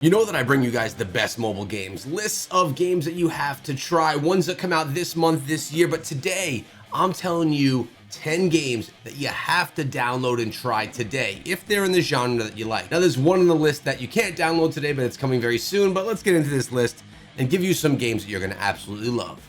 You know that I bring you guys the best mobile games, lists of games that you have to try, ones that come out this month, this year, but today I'm telling you 10 games that you have to download and try today if they're in the genre that you like. Now there's one on the list that you can't download today, but it's coming very soon, but let's get into this list and give you some games that you're going to absolutely love.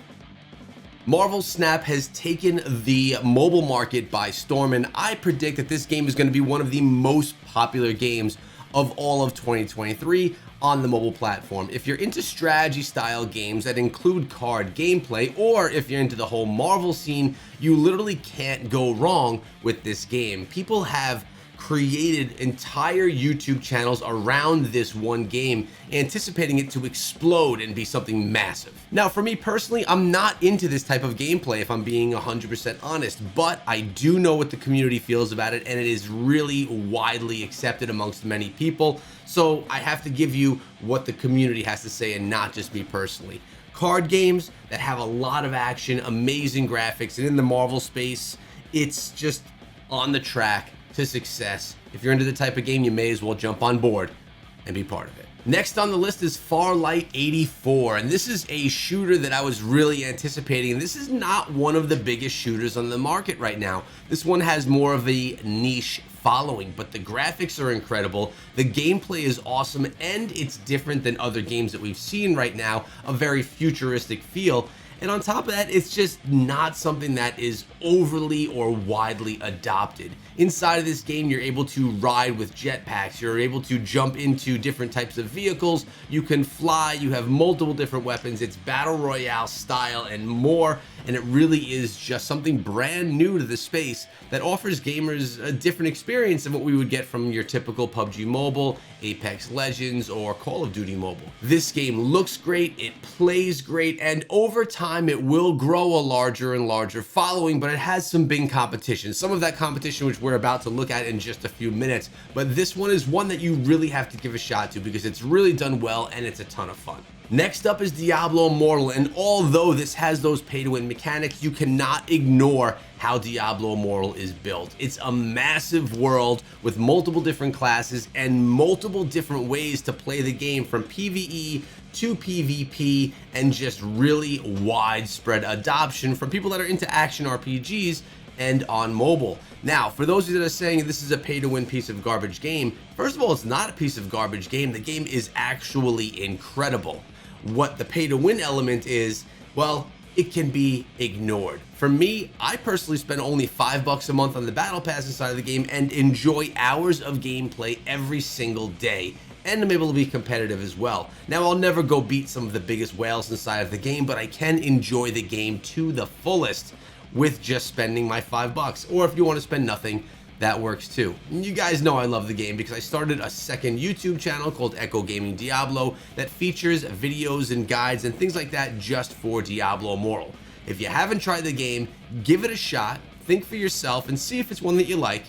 Marvel Snap has taken the mobile market by storm, and I predict that this game is going to be one of the most popular games of all of 2023 on the mobile platform. If you're into strategy style games that include card gameplay, or if you're into the whole Marvel scene, you literally can't go wrong with this game. People have created entire YouTube channels around this one game, anticipating it to explode and be something massive. Now, for me personally, I'm not into this type of gameplay, if I'm being 100% honest, but I do know what the community feels about it, and it is really widely accepted amongst many people. So I have to give you what the community has to say and not just me personally. Card games that have a lot of action, amazing graphics, and in the Marvel space, it's just on the track to success. If you're into the type of game, you may as well jump on board and be part of it. Next on the list is Farlight 84, and this is a shooter that I was really anticipating. This is not one of the biggest shooters on the market right now. This one has more of a niche following, but the graphics are incredible, the gameplay is awesome, and it's different than other games that we've seen right now, a very futuristic feel. And on top of that, it's just not something that is overly or widely adopted. Inside of this game, you're able to ride with jetpacks, you're able to jump into different types of vehicles, you can fly, you have multiple different weapons, it's battle royale style and more, and it really is just something brand new to the space that offers gamers a different experience than what we would get from your typical PUBG Mobile, Apex Legends, or Call of Duty Mobile. This game looks great, it plays great, and over time it will grow a larger and larger following, but it has some big competition. Some of that competition which we're about to look at in just a few minutes, but this one is one that you really have to give a shot to because it's really done well and it's a ton of fun. Next up is Diablo Immortal, and although this has those pay-to-win mechanics, you cannot ignore how Diablo Immortal is built. It's a massive world with multiple different classes and multiple different ways to play the game, from PvE to PvP, and just really widespread adoption from people that are into action RPGs and on mobile. Now, for those of you that are saying this is a pay-to-win piece of garbage game, first of all, it's not a piece of garbage game. The game is actually incredible. What the pay-to-win element is, well, it can be ignored. For me, I personally spend only $5 a month on the battle pass inside of the game and enjoy hours of gameplay every single day, and I'm able to be competitive as well. Now, I'll never go beat some of the biggest whales inside of the game, but I can enjoy the game to the fullest with just spending my $5. Or if you want to spend nothing, that works too. You guys know I love the game because I started a second YouTube channel called Echo Gaming Diablo that features videos and guides and things like that just for Diablo Immortal. If you haven't tried the game, give it a shot, think for yourself, and see if it's one that you like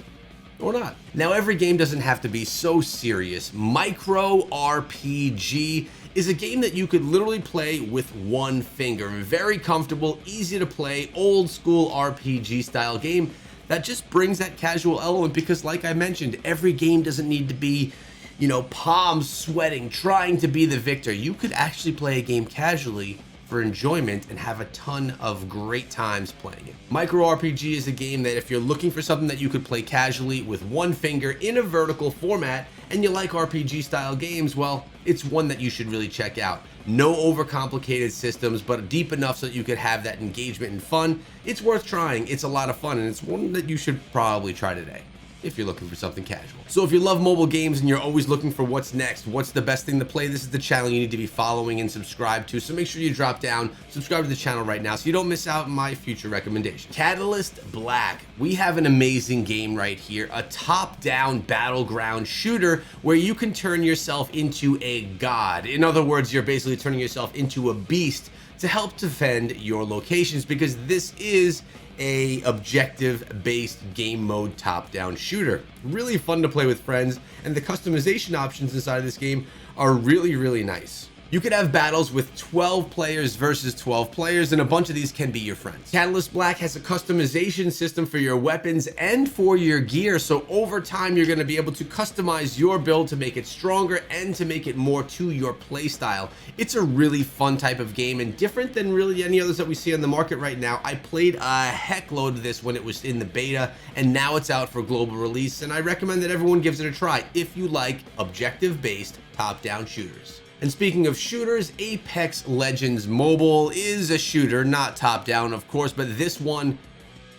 or not. Now, every game doesn't have to be so serious. Micro RPG is a game that you could literally play with one finger. Very comfortable, easy to play, old school RPG style game that just brings that casual element because, like I mentioned, every game doesn't need to be, palms sweating, trying to be the victor. You could actually play a game casually for enjoyment and have a ton of great times playing it. Micro RPG is a game that if you're looking for something that you could play casually with one finger in a vertical format and you like RPG style games, well, it's one that you should really check out. No overcomplicated systems, but deep enough so that you could have that engagement and fun. It's worth trying, it's a lot of fun, and it's one that you should probably try today if you're looking for something casual. So if you love mobile games and you're always looking for what's next, what's the best thing to play, this is the channel you need to be following and subscribe to. So make sure you drop down, subscribe to the channel right now so you don't miss out on my future recommendations. Catalyst Black. We have an amazing game right here, a top-down battleground shooter where you can turn yourself into a god. In other words, you're basically turning yourself into a beast to help defend your locations, because this is a objective based game mode top-down shooter. Really fun to play with friends, and the customization options inside of this game are really nice. You could have battles with 12 players versus 12 players, and a bunch of these can be your friends. Catalyst Black has a customization system for your weapons and for your gear, so over time you're going to be able to customize your build to make it stronger and to make it more to your playstyle. It's a really fun type of game and different than really any others that we see on the market right now. I played a heck load of this when it was in the beta, and now it's out for global release, and I recommend that everyone gives it a try if you like objective-based top-down shooters. And speaking of shooters, Apex Legends Mobile is a shooter, not top-down of course, but this one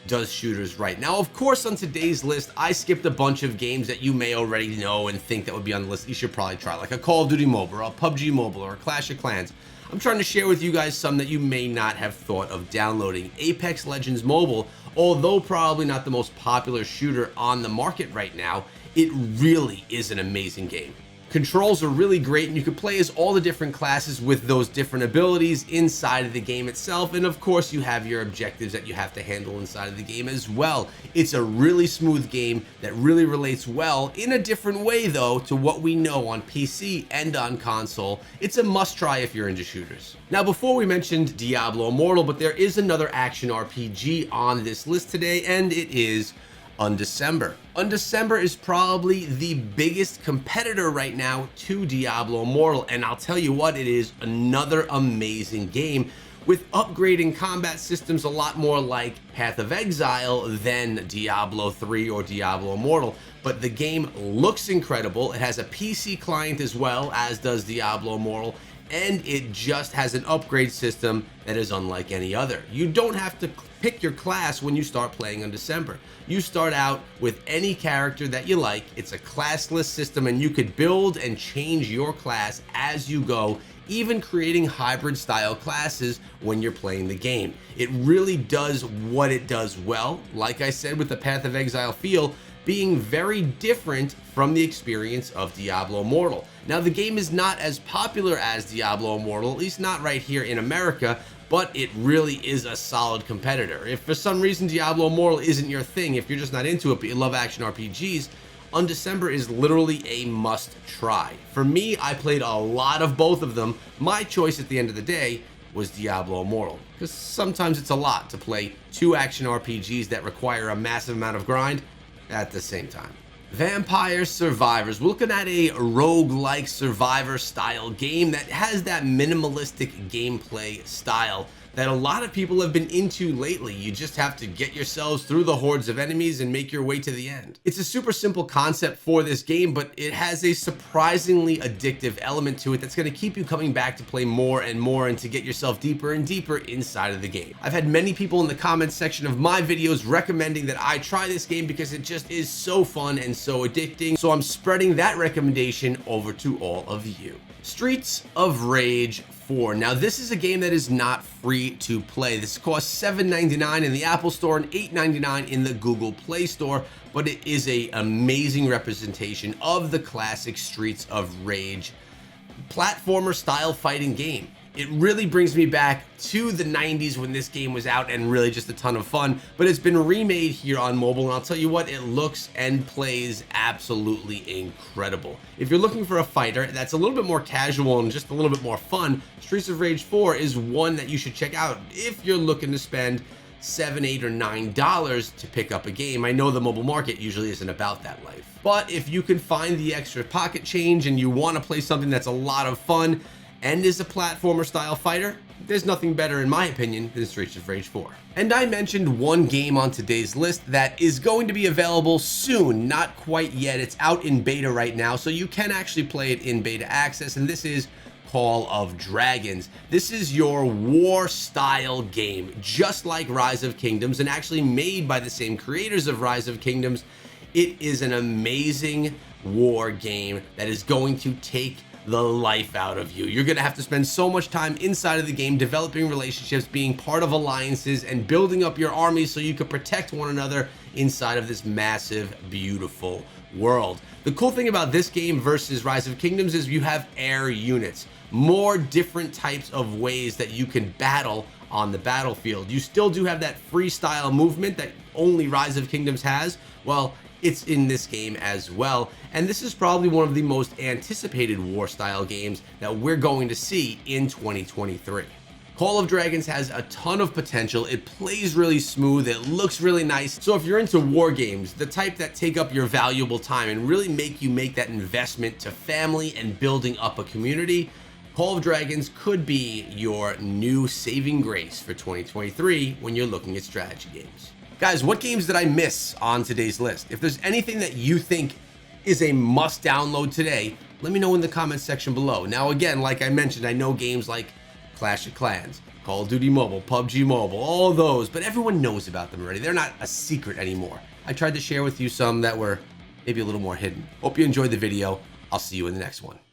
does shooters right. Now, of course, on today's list, I skipped a bunch of games that you may already know and think that would be on the list you should probably try, like a Call of Duty Mobile, or a PUBG Mobile, or a Clash of Clans. I'm trying to share with you guys some that you may not have thought of downloading. Apex Legends Mobile, although probably not the most popular shooter on the market right now, it really is an amazing game. Controls are really great, and you can play as all the different classes with those different abilities inside of the game itself, and of course you have your objectives that you have to handle inside of the game as well. It's a really smooth game that really relates well in a different way though to what we know on PC and on console. It's a must try if you're into shooters. Now, before we mentioned Diablo Immortal, but there is another action RPG on this list today, and it is Undecember. Undecember is probably the biggest competitor right now to Diablo Immortal, and I'll tell you what, it is another amazing game with upgrading combat systems a lot more like Path of Exile than Diablo 3 or Diablo Immortal. But the game looks incredible. It has a PC client as well, as does Diablo Immortal, and it just has an upgrade system that is unlike any other. You don't have to pick your class when you start playing Undecember. You start out with any character that you like. It's a classless system, and you could build and change your class as you go, even creating hybrid style classes when you're playing the game. It really does what it does well, like I said, with the Path of Exile feel, being very different from the experience of Diablo Immortal. Now, the game is not as popular as Diablo Immortal, at least not right here in America, but it really is a solid competitor. If for some reason Diablo Immortal isn't your thing, if you're just not into it but you love action RPGs, Undecember is literally a must try. For me, I played a lot of both of them. My choice at the end of the day was Diablo Immortal, because sometimes it's a lot to play two action RPGs that require a massive amount of grind at the same time. Vampire Survivors. We're looking at a roguelike survivor style game that has that minimalistic gameplay style that a lot of people have been into lately. You just have to get yourselves through the hordes of enemies and make your way to the end. It's a super simple concept for this game, but it has a surprisingly addictive element to it that's going to keep you coming back to play more and more and to get yourself deeper and deeper inside of the game. I've had many people in the comments section of my videos recommending that I try this game because it just is so fun and so addicting, so I'm spreading that recommendation over to all of you. Streets of Rage 4. Now, this is a game that is not free to play. This costs $7.99 in the Apple Store and $8.99 in the Google Play Store, but it is an amazing representation of the classic Streets of Rage platformer style fighting game. It really brings me back to the 90s when this game was out, and really just a ton of fun, but it's been remade here on mobile, and I'll tell you what, it looks and plays absolutely incredible. If you're looking for a fighter that's a little bit more casual and just a little bit more fun, Streets of Rage 4 is one that you should check out if you're looking to spend $7, $8, or $9 to pick up a game. I know the mobile market usually isn't about that life, but if you can find the extra pocket change and you want to play something that's a lot of fun and is a platformer style fighter, there's nothing better in my opinion than Streets of Rage 4. And I mentioned one game on today's list that is going to be available soon, not quite yet. It's out in beta right now, so you can actually play it in beta access, and this is Call of Dragons. This is your war style game, just like Rise of Kingdoms, and actually made by the same creators of Rise of Kingdoms. It is an amazing war game that is going to take the life out of you. You're going to have to spend so much time inside of the game developing relationships, being part of alliances, and building up your armies so you can protect one another inside of this massive, beautiful world. The cool thing about this game versus Rise of Kingdoms is you have air units, more different types of ways that you can battle on the battlefield. You still do have that freestyle movement that only Rise of Kingdoms has. Well, it's in this game as well. And this is probably one of the most anticipated war style games that we're going to see in 2023. Call of Dragons has a ton of potential. It plays really smooth, it looks really nice. So if you're into war games, the type that take up your valuable time and really make you make that investment to family and building up a community, Call of Dragons could be your new saving grace for 2023 when you're looking at strategy games. Guys, what games did I miss on today's list? If there's anything that you think is a must download today, let me know in the comments section below. Now again, like I mentioned, I know games like Clash of Clans, Call of Duty Mobile, PUBG Mobile, all those, but everyone knows about them already. They're not a secret anymore. I tried to share with you some that were maybe a little more hidden. Hope you enjoyed the video. I'll see you in the next one.